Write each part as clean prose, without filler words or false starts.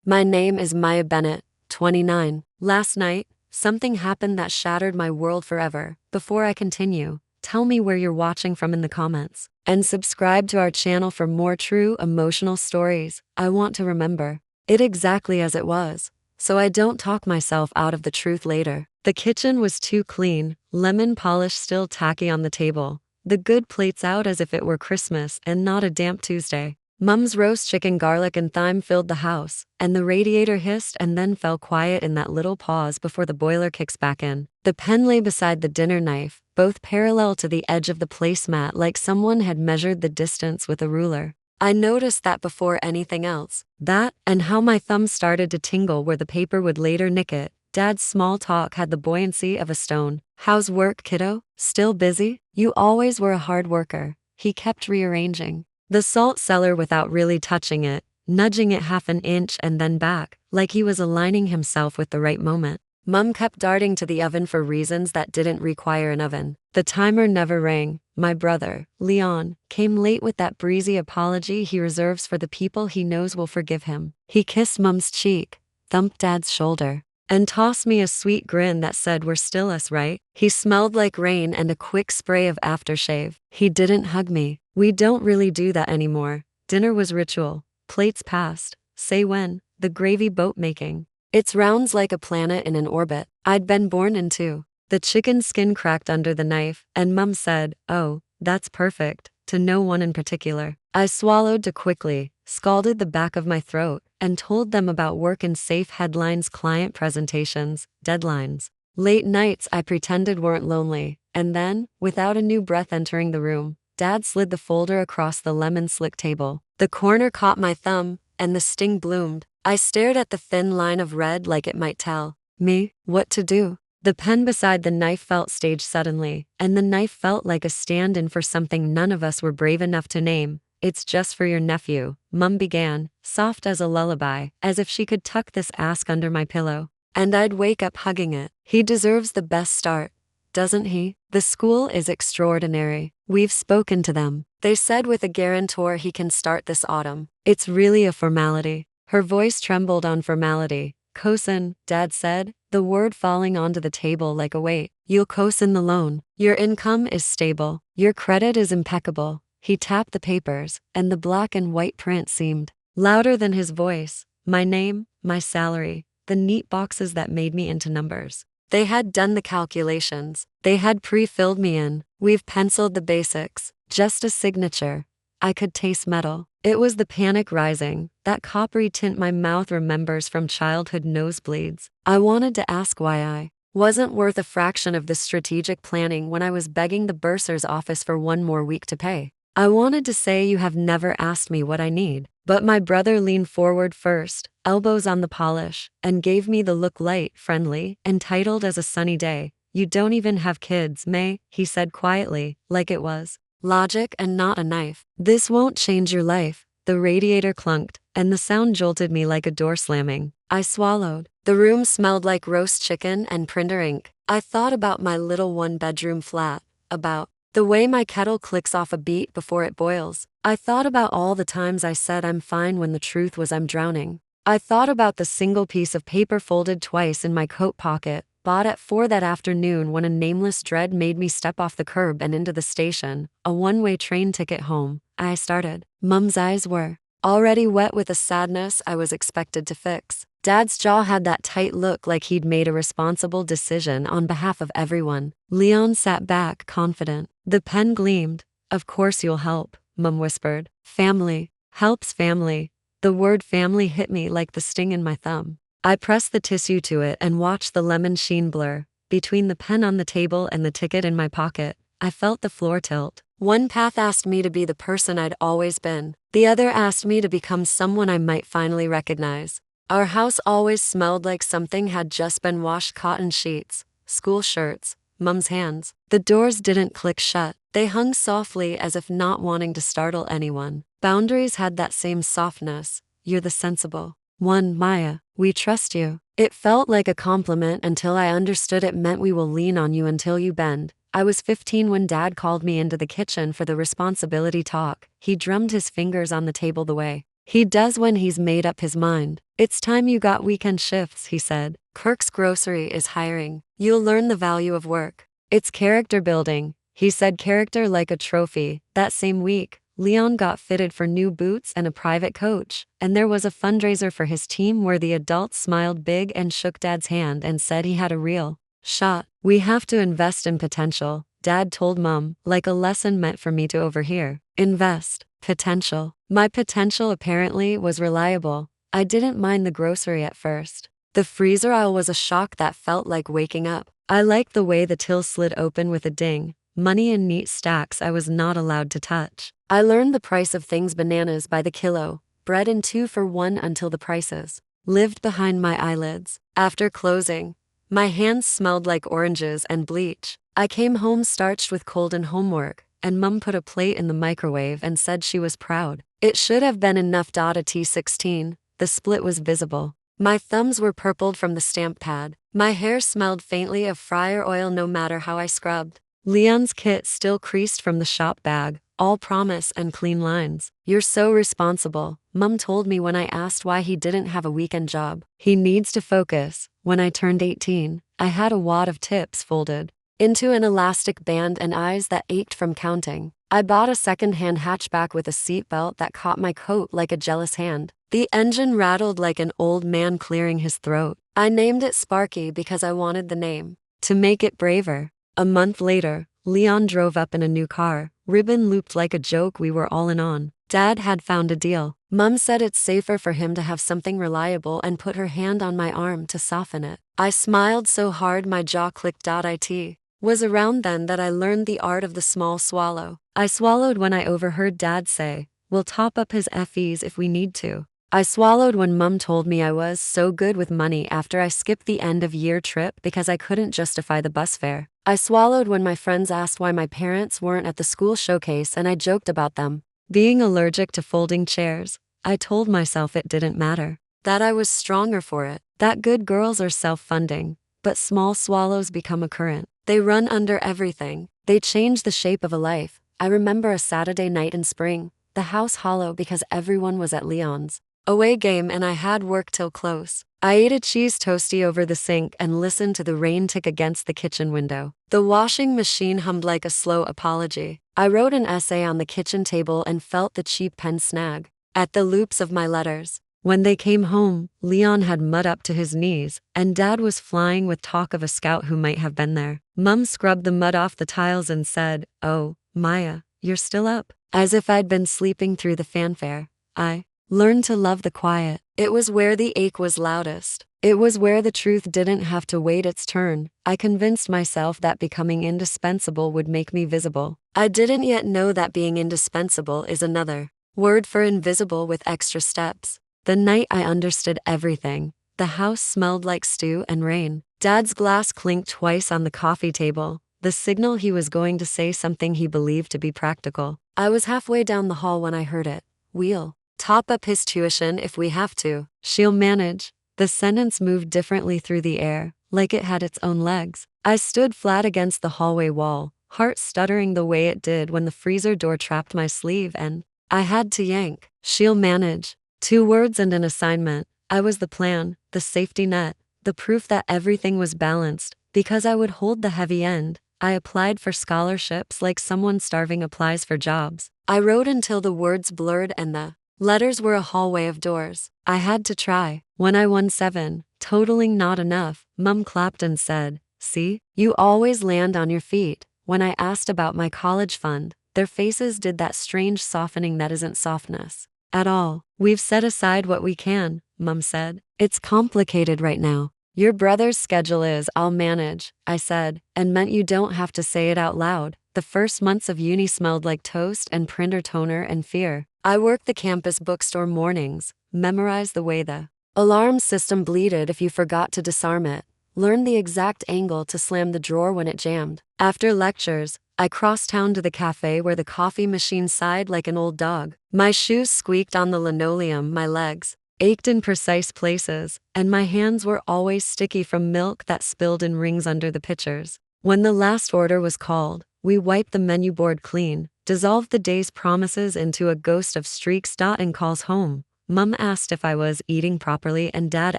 My name is Maya Bennett, 29. Last night, something happened that shattered my world forever. Before I continue, tell me where you're watching from in the comments. And subscribe to our channel for more true emotional stories. I want to remember it exactly as it was, so I don't talk myself out of the truth later. The kitchen was too clean, lemon polish still tacky on the table, the good plates out as if it were Christmas and not a damp Tuesday. Mum's roast chicken, garlic and thyme filled the house, and the radiator hissed and then fell quiet in that little pause before the boiler kicks back in. The pen lay beside the dinner knife, both parallel to the edge of the placemat, like someone had measured the distance with a ruler. I noticed that before anything else. That, and how my thumb started to tingle where the paper would later nick it. Dad's small talk had the buoyancy of a stone. "How's work, kiddo? Still busy? You always were a hard worker." He kept rearranging the salt cellar without really touching it, nudging it half an inch and then back, like he was aligning himself with the right moment. Mum kept darting to the oven for reasons that didn't require an oven. The timer never rang. My brother, Leon, came late with that breezy apology he reserves for the people he knows will forgive him. He kissed Mum's cheek, thumped Dad's shoulder, and tossed me a sweet grin that said, "We're still us, right?" He smelled like rain and a quick spray of aftershave. He didn't hug me. We don't really do that anymore. Dinner was ritual. Plates passed. Say when. The gravy boat making. Its rounds like a planet in an orbit I'd been born into. The chicken skin cracked under the knife, and Mum said, "Oh, that's perfect," to no one in particular. I swallowed too quickly, scalded the back of my throat, and told them about work and safe headlines, client presentations, deadlines. Late nights I pretended weren't lonely, and then, without a new breath entering the room, Dad slid the folder across the lemon slick table. The corner caught my thumb, and the sting bloomed. I stared at the thin line of red like it might tell me what to do. The pen beside the knife felt staged suddenly, and the knife felt like a stand-in for something none of us were brave enough to name. "It's just for your nephew," Mum began, soft as a lullaby, as if she could tuck this ask under my pillow, and I'd wake up hugging it. "He deserves the best start, doesn't he? The school is extraordinary. We've spoken to them. They said with a guarantor he can start this autumn. It's really a formality." Her voice trembled on formality. "Cosin," Dad said, the word falling onto the table like a weight. "You'll cosin the loan. Your income is stable. Your credit is impeccable." He tapped the papers, and the black and white print seemed louder than his voice. My name, my salary, the neat boxes that made me into numbers. They had done the calculations. They had pre-filled me in. "We've penciled the basics. Just a signature." I could taste metal. It was the panic rising, that coppery tint my mouth remembers from childhood nosebleeds. I wanted to ask why I wasn't worth a fraction of the strategic planning when I was begging the bursar's office for one more week to pay. I wanted to say, "You have never asked me what I need." But my brother leaned forward first, elbows on the polish, and gave me the look, light, friendly, entitled as a sunny day. "You don't even have kids, May," he said quietly, like it was logic and not a knife. "This won't change your life." The radiator clunked, and the sound jolted me like a door slamming. I swallowed. The room smelled like roast chicken and printer ink. I thought about my little one-bedroom flat, about the way my kettle clicks off a beat before it boils. I thought about all the times I said I'm fine when the truth was I'm drowning. I thought about the single piece of paper folded twice in my coat pocket, bought at 4 that afternoon when a nameless dread made me step off the curb and into the station, a one-way train ticket home. I started. Mum's eyes were already wet with a sadness I was expected to fix. Dad's jaw had that tight look like he'd made a responsible decision on behalf of everyone. Leon sat back, confident. The pen gleamed. "Of course you'll help," Mum whispered. "Family helps family." The word family hit me like the sting in my thumb. I pressed the tissue to it and watched the lemon sheen blur. Between the pen on the table and the ticket in my pocket, I felt the floor tilt. One path asked me to be the person I'd always been. The other asked me to become someone I might finally recognize. Our house always smelled like something had just been washed. Cotton sheets, school shirts, Mum's hands. The doors didn't click shut. They hung softly as if not wanting to startle anyone. Boundaries had that same softness. "You're the sensible one, Maya. We trust you." It felt like a compliment until I understood it meant we will lean on you until you bend. I was 15 when Dad called me into the kitchen for the responsibility talk. He drummed his fingers on the table the way He does when he's made up his mind. It's time you got weekend shifts, he said. Kirk's Grocery is hiring. You'll learn the value of work. It's character building. He said character like a trophy. That same week, Leon got fitted for new boots and a private coach, and there was a fundraiser for his team where the adults smiled big and shook Dad's hand and said he had a real shot. We have to invest in potential, Dad told Mom, like a lesson meant for me to overhear. Invest. Potential. My potential apparently was reliable. I didn't mind the grocery at first. The freezer aisle was a shock that felt like waking up. I liked the way the till slid open with a ding. Money in neat stacks I was not allowed to touch. I learned the price of things: bananas by the kilo, bread in 2 for 1 until the prices lived behind my eyelids. After closing, my hands smelled like oranges and bleach. I came home starched with cold and homework, and Mum put a plate in the microwave and said she was proud. It should have been enough. A T16, the split was visible. My thumbs were purpled from the stamp pad. My hair smelled faintly of fryer oil no matter how I scrubbed. Leon's kit still creased from the shop bag, all promise and clean lines. You're so responsible, Mum told me when I asked why he didn't have a weekend job. He needs to focus. When I turned 18, I had a wad of tips folded into an elastic band and eyes that ached from counting. I bought a second-hand hatchback with a seatbelt that caught my coat like a jealous hand. The engine rattled like an old man clearing his throat. I named it Sparky because I wanted the name to make it braver. A month later, Leon drove up in a new car, ribbon looped like a joke we were all in on. Dad had found a deal. Mum said it's safer for him to have something reliable and put her hand on my arm to soften it. I smiled so hard my jaw clicked. It was around then that I learned the art of the small swallow. I swallowed when I overheard Dad say, "We'll top up his FEs if we need to." I swallowed when Mum told me I was so good with money after I skipped the end-of-year trip because I couldn't justify the bus fare. I swallowed when my friends asked why my parents weren't at the school showcase and I joked about them being allergic to folding chairs. I told myself it didn't matter, that I was stronger for it, that good girls are self-funding, but small swallows become a current. They run under everything. They change the shape of a life. I remember a Saturday night in spring, the house hollow because everyone was at Leon's away game and I had work till close. I ate a cheese toastie over the sink and listened to the rain tick against the kitchen window. The washing machine hummed like a slow apology. I wrote an essay on the kitchen table and felt the cheap pen snag at the loops of my letters. When they came home, Leon had mud up to his knees, and Dad was flying with talk of a scout who might have been there. Mum scrubbed the mud off the tiles and said, "Oh, Maya, you're still up." As if I'd been sleeping through the fanfare. I learned to love the quiet. It was where the ache was loudest. It was where the truth didn't have to wait its turn. I convinced myself that becoming indispensable would make me visible. I didn't yet know that being indispensable is another word for invisible with extra steps. The night I understood everything, the house smelled like stew and rain. Dad's glass clinked twice on the coffee table, the signal he was going to say something he believed to be practical. I was halfway down the hall when I heard it. "We'll top up his tuition if we have to. She'll manage." The sentence moved differently through the air, like it had its own legs. I stood flat against the hallway wall, heart stuttering the way it did when the freezer door trapped my sleeve and I had to yank. "She'll manage." 2 words and an assignment. I was the plan, the safety net, the proof that everything was balanced. Because I would hold the heavy end, I applied for scholarships like someone starving applies for jobs. I wrote until the words blurred and the letters were a hallway of doors. I had to try. When I won 7, totaling not enough, Mum clapped and said, "See, you always land on your feet." When I asked about my college fund, their faces did that strange softening that isn't softness at all. "We've set aside what we can," Mum said. "It's complicated right now. Your brother's schedule is, I'll manage," I said, and meant you don't have to say it out loud. The first months of uni smelled like toast and printer toner and fear. I worked the campus bookstore mornings, memorized the way the alarm system bleated if you forgot to disarm it, learned the exact angle to slam the drawer when it jammed. After lectures, I crossed town to the cafe where the coffee machine sighed like an old dog. My shoes squeaked on the linoleum, my legs ached in precise places, and my hands were always sticky from milk that spilled in rings under the pitchers. When the last order was called, we wiped the menu board clean, dissolved the day's promises into a ghost of streaks and calls home, Mom asked if I was eating properly, and Dad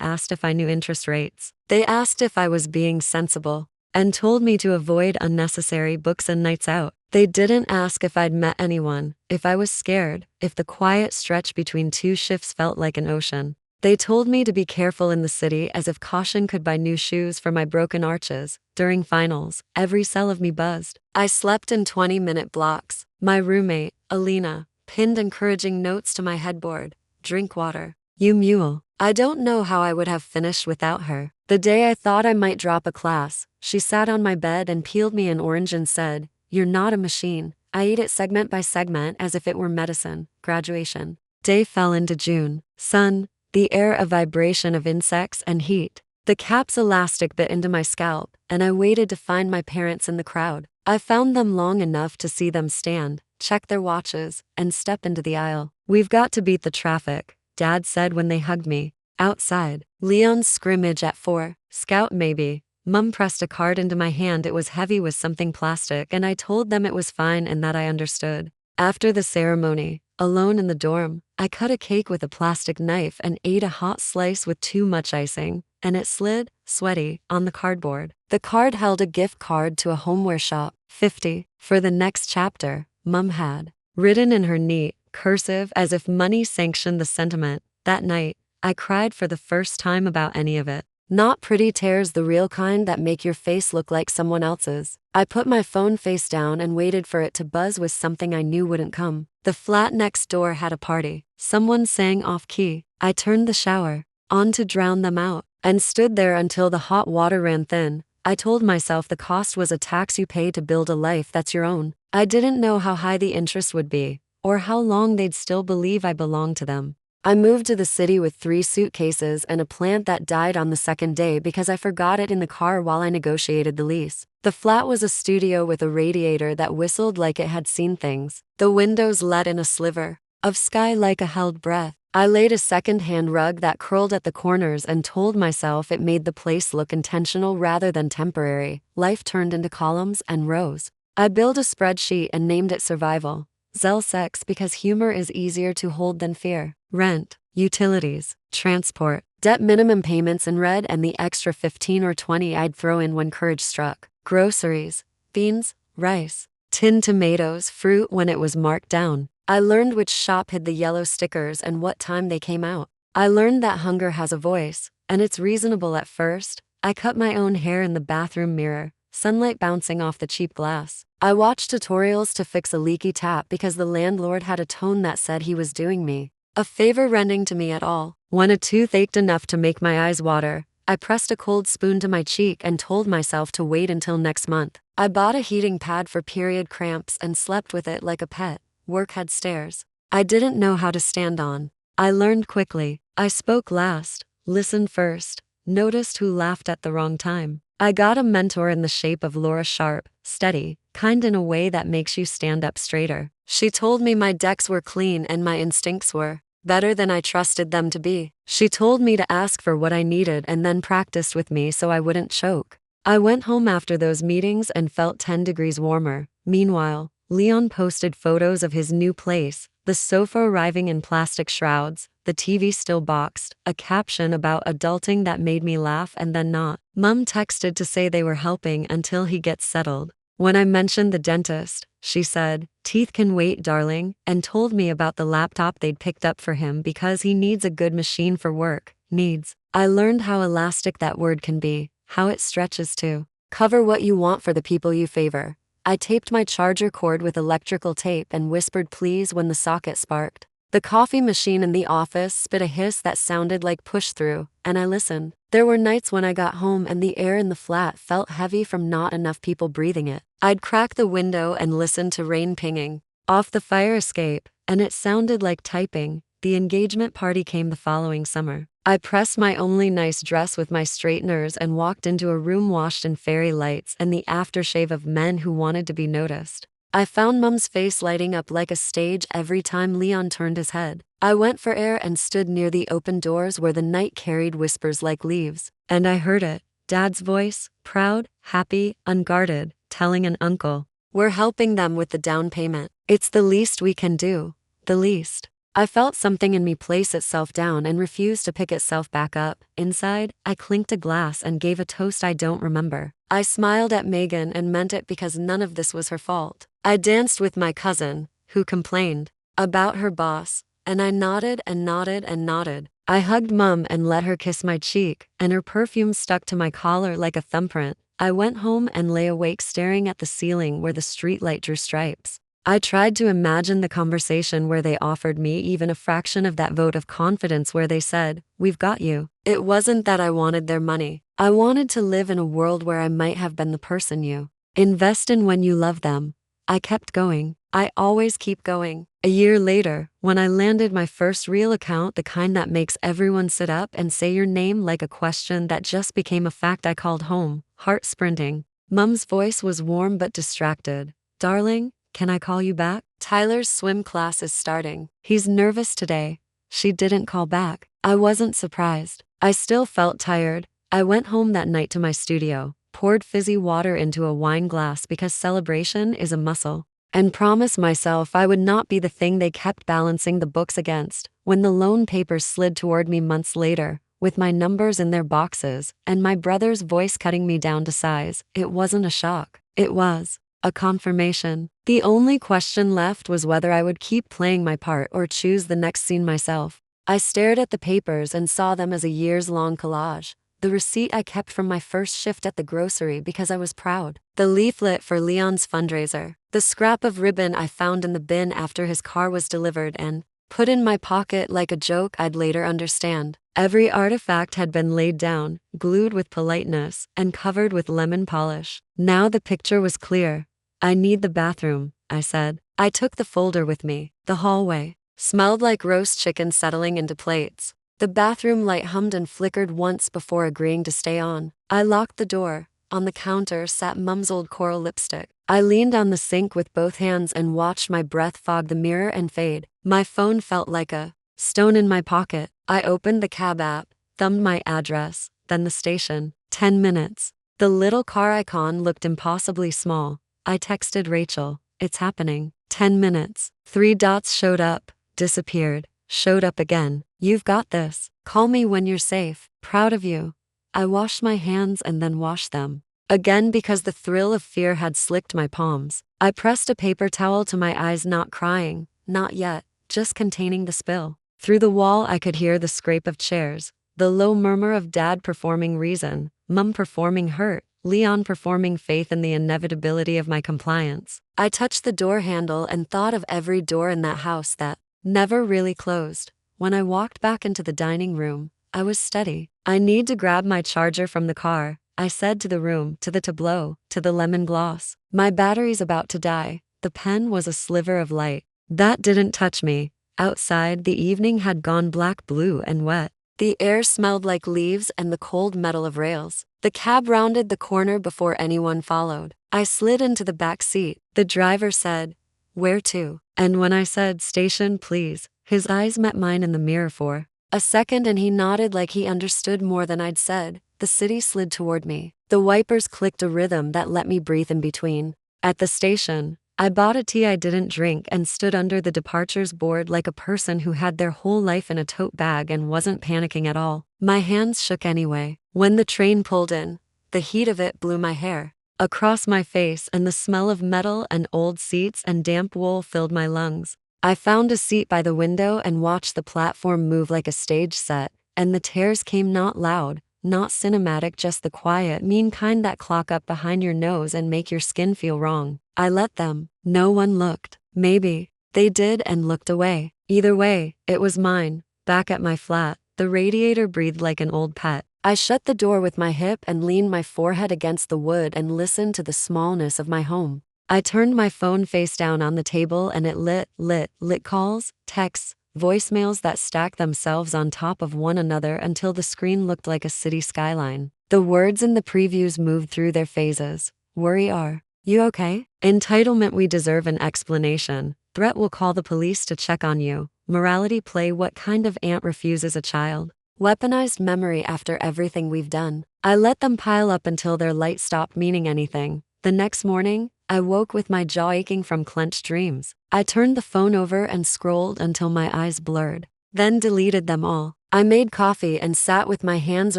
asked if I knew interest rates. They asked if I was being sensible and told me to avoid unnecessary books and nights out. They didn't ask if I'd met anyone, if I was scared, if the quiet stretch between two shifts felt like an ocean. They told me to be careful in the city, as if caution could buy new shoes for my broken arches. During finals, every cell of me buzzed. I slept in 20-minute blocks. My roommate, Alina, pinned encouraging notes to my headboard. Drink water. You mule. I don't know how I would have finished without her. The day I thought I might drop a class, she sat on my bed and peeled me an orange and said, "You're not a machine." I ate it segment by segment as if it were medicine. Graduation day fell into June. Sun, the air a vibration of insects and heat. The cap's elastic bit into my scalp, and I waited to find my parents in the crowd. I found them long enough to see them stand, check their watches, and step into the aisle. "We've got to beat the traffic," Dad said when they hugged me. Outside, Leon's scrimmage at 4, Scout maybe. Mum pressed a card into my hand. It was heavy with something plastic, and I told them it was fine and that I understood. After the ceremony, alone in the dorm, I cut a cake with a plastic knife and ate a hot slice with too much icing, and it slid, sweaty, on the cardboard. The card held a gift card to a homeware shop. 50, for the next chapter, Mum had written in her neat cursive, as if money sanctioned the sentiment. That night, I cried for the first time about any of it. Not pretty tears, the real kind that make your face look like someone else's. I put my phone face down and waited for it to buzz with something I knew wouldn't come. The flat next door had a party. Someone sang off-key. I turned the shower on to drown them out, and stood there until the hot water ran thin. I told myself the cost was a tax you pay to build a life that's your own. I didn't know how high the interest would be, or how long they'd still believe I belonged to them. I moved to the city with 3 suitcases and a plant that died on the second day because I forgot it in the car while I negotiated the lease. The flat was a studio with a radiator that whistled like it had seen things. The windows let in a sliver of sky like a held breath. I laid a second-hand rug that curled at the corners and told myself it made the place look intentional rather than temporary. Life turned into columns and rows. I built a spreadsheet and named it Survival. Sex, because humor is easier to hold than fear. Rent, utilities, transport, debt, minimum payments in red, and the extra 15 or 20 I'd throw in when courage struck. Groceries, beans, rice, tinned tomatoes, fruit when it was marked down. I learned which shop hid the yellow stickers and what time they came out. I learned that hunger has a voice, and it's reasonable at first. I cut my own hair in the bathroom mirror, sunlight bouncing off the cheap glass. I watched tutorials to fix a leaky tap because the landlord had a tone that said he was doing me a favor renting to me at all. When a tooth ached enough to make my eyes water, I pressed a cold spoon to my cheek and told myself to wait until next month. I bought a heating pad for period cramps and slept with it like a pet. Work had stairs I didn't know how to stand on. I learned quickly. I spoke last, listened first, noticed who laughed at the wrong time. I got a mentor in the shape of Laura Sharp, steady, kind in a way that makes you stand up straighter. She told me my decks were clean and my instincts were better than I trusted them to be. She told me to ask for what I needed and then practiced with me so I wouldn't choke. I went home after those meetings and felt 10 degrees warmer. Meanwhile, Leon posted photos of his new place, the sofa arriving in plastic shrouds, the TV still boxed, a caption about adulting that made me laugh and then not. Mum texted to say they were helping until he gets settled. When I mentioned the dentist, she said, "Teeth can wait, darling," and told me about the laptop they'd picked up for him because he needs a good machine for work. Needs. I learned how elastic that word can be, how it stretches too. Cover what you want for the people you favor. I taped my charger cord with electrical tape and whispered please when the socket sparked. The coffee machine in the office spit a hiss that sounded like push-through, and I listened. There were nights when I got home and the air in the flat felt heavy from not enough people breathing it. I'd crack the window and listen to rain pinging off the fire escape, and it sounded like typing. The engagement party came the following summer. I pressed my only nice dress with my straighteners and walked into a room washed in fairy lights and the aftershave of men who wanted to be noticed. I found Mum's face lighting up like a stage every time Leon turned his head. I went for air and stood near the open doors where the night carried whispers like leaves. And I heard it, Dad's voice, proud, happy, unguarded, telling an uncle, "We're helping them with the down payment. It's the least we can do. The least." I felt something in me place itself down and refuse to pick itself back up. Inside, I clinked a glass and gave a toast I don't remember. I smiled at Megan and meant it because none of this was her fault. I danced with my cousin, who complained about her boss, and I nodded and nodded and nodded. I hugged Mum and let her kiss my cheek, and her perfume stuck to my collar like a thumbprint. I went home and lay awake staring at the ceiling where the streetlight drew stripes. I tried to imagine the conversation where they offered me even a fraction of that vote of confidence where they said, "We've got you." It wasn't that I wanted their money. I wanted to live in a world where I might have been the person you invest in when you love them. I kept going. I always keep going. A year later, when I landed my first real account, the kind that makes everyone sit up and say your name like a question that just became a fact, I called home, heart sprinting. Mum's voice was warm but distracted. "Darling, can I call you back? Tyler's swim class is starting. He's nervous today." She didn't call back. I wasn't surprised. I still felt tired. I went home that night to my studio, poured fizzy water into a wine glass because celebration is a muscle, and promised myself I would not be the thing they kept balancing the books against. When the loan papers slid toward me months later, with my numbers in their boxes, and my brother's voice cutting me down to size, it wasn't a shock. It was a confirmation. The only question left was whether I would keep playing my part or choose the next scene myself. I stared at the papers and saw them as a years-long collage. The receipt I kept from my first shift at the grocery because I was proud. The leaflet for Leon's fundraiser. The scrap of ribbon I found in the bin after his car was delivered and put in my pocket like a joke I'd later understand. Every artifact had been laid down, glued with politeness, and covered with lemon polish. Now the picture was clear. "I need the bathroom," I said. I took the folder with me. The hallway smelled like roast chicken settling into plates. The bathroom light hummed and flickered once before agreeing to stay on. I locked the door. On the counter sat Mum's old coral lipstick. I leaned on the sink with both hands and watched my breath fog the mirror and fade. My phone felt like a stone in my pocket. I opened the cab app, thumbed my address, then the station. 10 minutes. The little car icon looked impossibly small. I texted Rachel, "It's happening." 10 minutes. 3 dots showed up, disappeared, showed up again. "You've got this. Call me when you're safe. Proud of you." I washed my hands and then washed them again because the thrill of fear had slicked my palms. I pressed a paper towel to my eyes, not crying, not yet, just containing the spill. Through the wall I could hear the scrape of chairs, the low murmur of Dad performing reason, Mum performing hurt, Leon performing faith in the inevitability of my compliance. I touched the door handle and thought of every door in that house that never really closed. When I walked back into the dining room, I was steady. "I need to grab my charger from the car," I said to the room, to the tableau, to the lemon gloss. "My battery's about to die." The pen was a sliver of light. That didn't touch me. Outside, the evening had gone black, blue, and wet. The air smelled like leaves and the cold metal of rails. The cab rounded the corner before anyone followed. I slid into the back seat. The driver said, "Where to?" And when I said, "Station, please," his eyes met mine in the mirror for a second and he nodded like he understood more than I'd said. The city slid toward me. The wipers clicked a rhythm that let me breathe in between. At the station, I bought a tea I didn't drink and stood under the departures board like a person who had their whole life in a tote bag and wasn't panicking at all. My hands shook anyway. When the train pulled in, the heat of it blew my hair across my face and the smell of metal and old seats and damp wool filled my lungs. I found a seat by the window and watched the platform move like a stage set, and the tears came not loud, not cinematic, just the quiet, mean kind that clock up behind your nose and make your skin feel wrong. I let them. No one looked. Maybe they did and looked away. Either way, it was mine. Back at my flat, the radiator breathed like an old pet. I shut the door with my hip and leaned my forehead against the wood and listened to the smallness of my home. I turned my phone face down on the table and it lit calls, texts, voicemails that stacked themselves on top of one another until the screen looked like a city skyline. The words in the previews moved through their phases. Worry are you okay? Entitlement, we deserve an explanation. Threat, will call the police to check on you. Morality play, what kind of aunt refuses a child? Weaponized memory, after everything we've done. I let them pile up until their light stopped meaning anything. The next morning, I woke with my jaw aching from clenched dreams. I turned the phone over and scrolled until my eyes blurred, then deleted them all. I made coffee and sat with my hands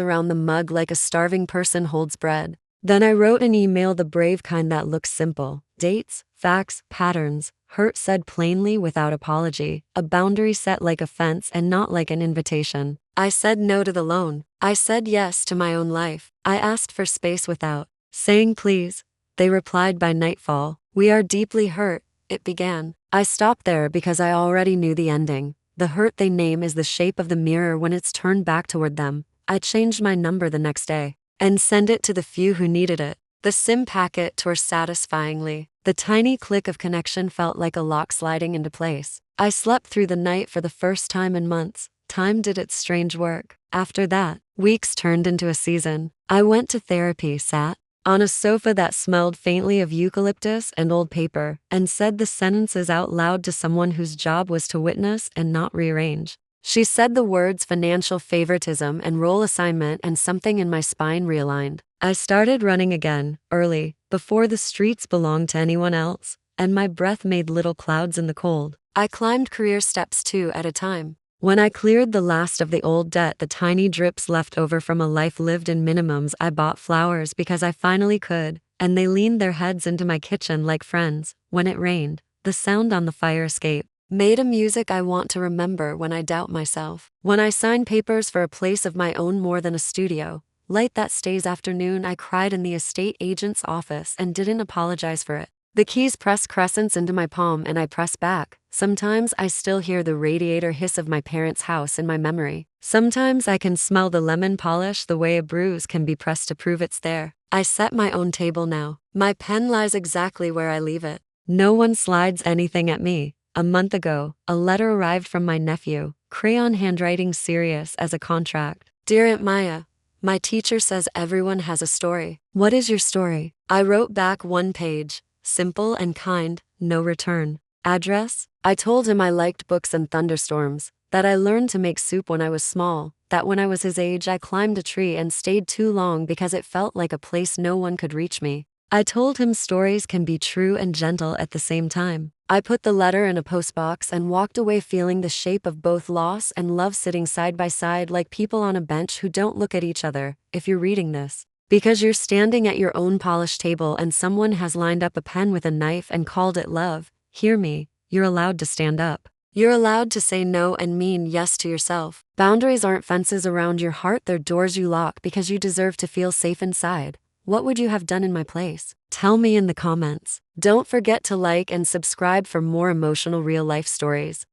around the mug like a starving person holds bread. Then I wrote an email, the brave kind that looks simple. Dates, facts, patterns, hurt said plainly without apology, a boundary set like a fence and not like an invitation. I said no to the loan. I said yes to my own life. I asked for space without saying please. They replied by nightfall. We are deeply hurt, it began. I stopped there because I already knew the ending. The hurt they name is the shape of the mirror when it's turned back toward them. I changed my number the next day and sent it to the few who needed it. The SIM packet tore satisfyingly. The tiny click of connection felt like a lock sliding into place. I slept through the night for the first time in months. Time did its strange work. After that, weeks turned into a season. I went to therapy, sat on a sofa that smelled faintly of eucalyptus and old paper, and said the sentences out loud to someone whose job was to witness and not rearrange. She said the words financial favoritism and role assignment, and something in my spine realigned. I started running again, early, before the streets belonged to anyone else, and my breath made little clouds in the cold. I climbed career steps 2 at a time. When I cleared the last of the old debt, the tiny drips left over from a life lived in minimums, I bought flowers because I finally could, and they leaned their heads into my kitchen like friends. When it rained, the sound on the fire escape made a music I want to remember when I doubt myself. When I signed papers for a place of my own more than a studio, late that stays afternoon, I cried in the estate agent's office and didn't apologize for it. The keys press crescents into my palm and I press back. Sometimes I still hear the radiator hiss of my parents' house in my memory. Sometimes I can smell the lemon polish the way a bruise can be pressed to prove it's there. I set my own table now. My pen lies exactly where I leave it. No one slides anything at me. A month ago, a letter arrived from my nephew, crayon handwriting serious as a contract. Dear Aunt Maya, my teacher says everyone has a story. What is your story? I wrote back 1 page. Simple and kind, no return. Address? I told him I liked books and thunderstorms, that I learned to make soup when I was small, that when I was his age I climbed a tree and stayed too long because it felt like a place no one could reach me. I told him stories can be true and gentle at the same time. I put the letter in a postbox and walked away feeling the shape of both loss and love sitting side by side like people on a bench who don't look at each other. If you're reading this, because you're standing at your own polished table and someone has lined up a pen with a knife and called it love, hear me, you're allowed to stand up. You're allowed to say no and mean yes to yourself. Boundaries aren't fences around your heart, they're doors you lock because you deserve to feel safe inside. What would you have done in my place? Tell me in the comments. Don't forget to like and subscribe for more emotional real life stories.